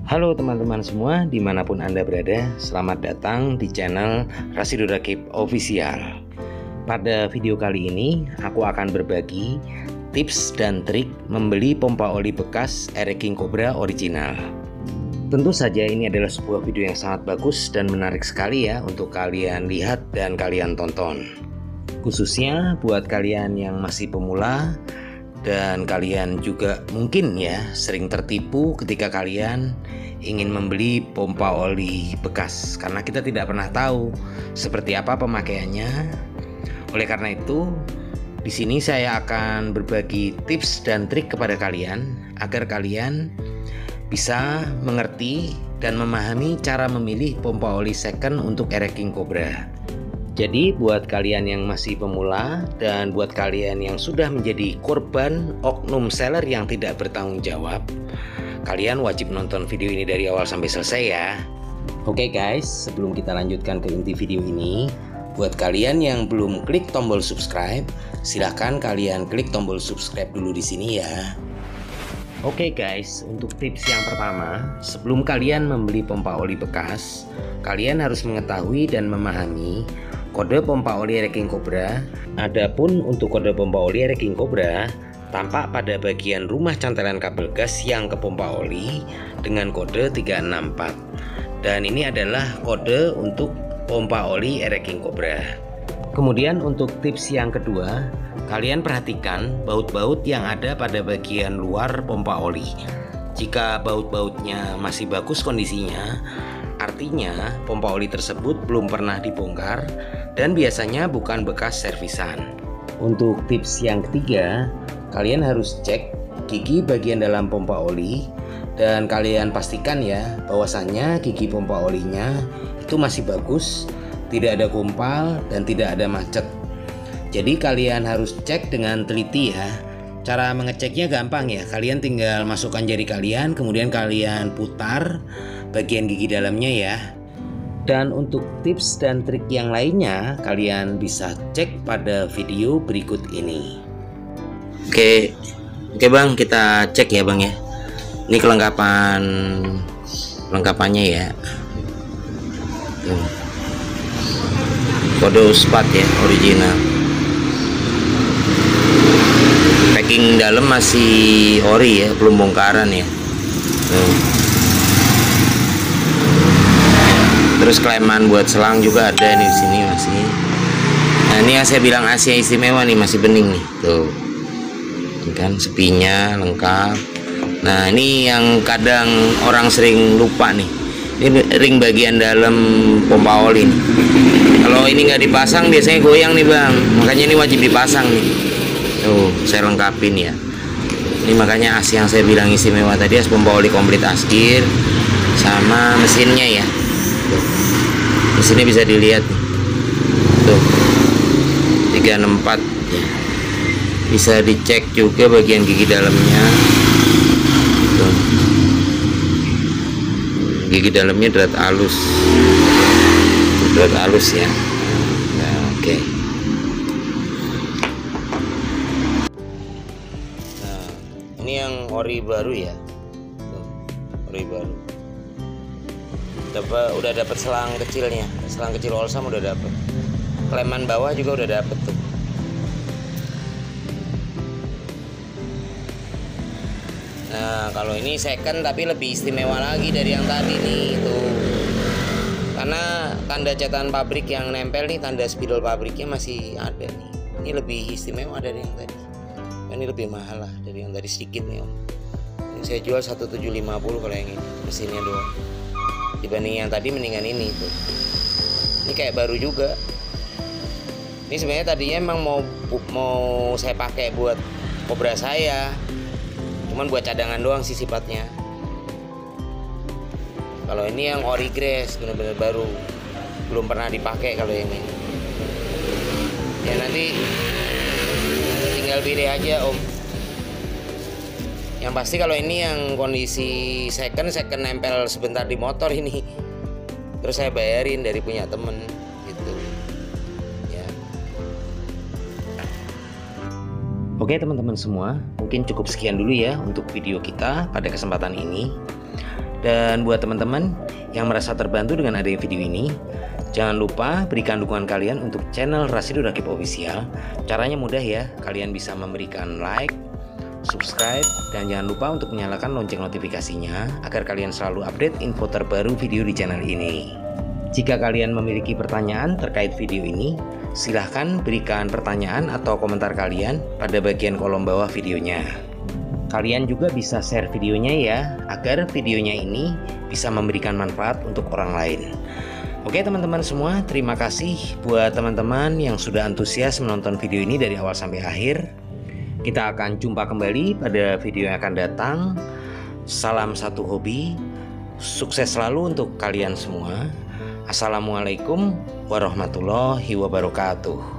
Halo teman-teman semua, dimanapun Anda berada, selamat datang di channel Rasido Rakib Official. Pada video kali ini, aku akan berbagi tips dan trik membeli pompa oli bekas Air King Cobra original. Tentu saja ini adalah sebuah video yang sangat bagus dan menarik sekali ya untuk kalian lihat dan kalian tonton. Khususnya buat kalian yang masih pemula dan kalian juga mungkin ya sering tertipu ketika kalian ingin membeli pompa oli bekas karena kita tidak pernah tahu seperti apa pemakaiannya. Oleh karena itu, di sini saya akan berbagi tips dan trik kepada kalian agar kalian bisa mengerti dan memahami cara memilih pompa oli second untuk Air King Cobra. Jadi buat kalian yang masih pemula dan buat kalian yang sudah menjadi korban oknum seller yang tidak bertanggung jawab, kalian wajib nonton video ini dari awal sampai selesai ya. Oke guys, sebelum kita lanjutkan ke inti video ini, buat kalian yang belum klik tombol subscribe, silahkan kalian klik tombol subscribe dulu di sini ya. Oke guys, untuk tips yang pertama, sebelum kalian membeli pompa oli bekas, kalian harus mengetahui dan memahami kode pompa oli Air King Cobra. Adapun untuk kode pompa oli Air King Cobra tampak pada bagian rumah cantelan kabel gas yang ke pompa oli dengan kode 364. Dan ini adalah kode untuk pompa oli Air King Cobra. Kemudian untuk tips yang kedua, kalian perhatikan baut-baut yang ada pada bagian luar pompa oli. Jika baut-bautnya masih bagus kondisinya, artinya pompa oli tersebut belum pernah dibongkar dan biasanya bukan bekas servisan. Untuk tips yang ketiga, kalian harus cek gigi bagian dalam pompa oli dan kalian pastikan ya bahwasannya gigi pompa olinya itu masih bagus, tidak ada gumpal dan tidak ada macet. Jadi kalian harus cek dengan teliti ya. Cara mengeceknya gampang ya, kalian tinggal masukkan jari kalian, kemudian kalian putar bagian gigi dalamnya ya. Dan untuk tips dan trik yang lainnya, kalian bisa cek pada video berikut ini. Oke bang, kita cek ya bang ya. Ini kelengkapannya ya. Kode uspat ya, original. Packing dalam masih ori ya, belum bongkaran ya. Terus kleman buat selang juga ada nih di sini masih. Nah ini yang saya bilang AC yang istimewa nih, masih bening nih tuh. Ini kan sepinya lengkap. Nah ini yang kadang orang sering lupa nih. Ini ring bagian dalam pompa oli nih. Kalau ini nggak dipasang biasanya goyang nih bang. Makanya ini wajib dipasang nih. Tuh saya lengkapin ya. Ini makanya AC yang saya bilang istimewa tadi, as pompa oli komplit askir sama mesinnya ya. Tuh. Mesinnya bisa dilihat nih. Tuh 364 ya. Bisa dicek juga bagian gigi dalamnya. Tuh. Gigi dalamnya drat halus ya. Nah, oke. Nah ini yang ori baru ya. Tuh, ori baru. Udah dapet selang kecilnya, selang kecil Olsam udah dapet, kleman bawah juga udah dapet tuh. Nah kalau ini second tapi lebih istimewa lagi dari yang tadi nih tuh, karena tanda cetakan pabrik yang nempel nih, tanda spidol pabriknya masih ada nih. Ini lebih istimewa dari yang tadi. Ini lebih mahal lah dari yang tadi sedikit nih om. Ini saya jual 1750 kalau yang ini, mesinnya doang. Dibanding yang tadi mendingan ini tuh. Ini kayak baru juga. Ini sebenarnya tadinya emang mau saya pakai buat Cobra saya, cuman buat cadangan doang sih sifatnya. Kalau ini yang ori grass bener-bener baru, belum pernah dipakai kalau yang ini. Ya nanti tinggal pilih aja om. Yang pasti kalau ini yang kondisi second nempel sebentar di motor ini, terus saya bayarin dari punya temen gitu ya. Oke teman-teman semua, mungkin cukup sekian dulu ya untuk video kita pada kesempatan ini. Dan buat teman-teman yang merasa terbantu dengan adanya video ini, jangan lupa berikan dukungan kalian untuk channel Rasidul Rakib Official. Caranya mudah ya, kalian bisa memberikan like, subscribe, dan jangan lupa untuk menyalakan lonceng notifikasinya agar kalian selalu update info terbaru video di channel ini. Jika kalian memiliki pertanyaan terkait video ini, silahkan berikan pertanyaan atau komentar kalian pada bagian kolom bawah videonya. Kalian juga bisa share videonya ya, agar videonya ini bisa memberikan manfaat untuk orang lain. Oke teman-teman semua, terima kasih buat teman-teman yang sudah antusias menonton video ini dari awal sampai akhir. Kita akan jumpa kembali pada video yang akan datang. Salam satu hobi, sukses selalu untuk kalian semua. Assalamualaikum warahmatullahi wabarakatuh.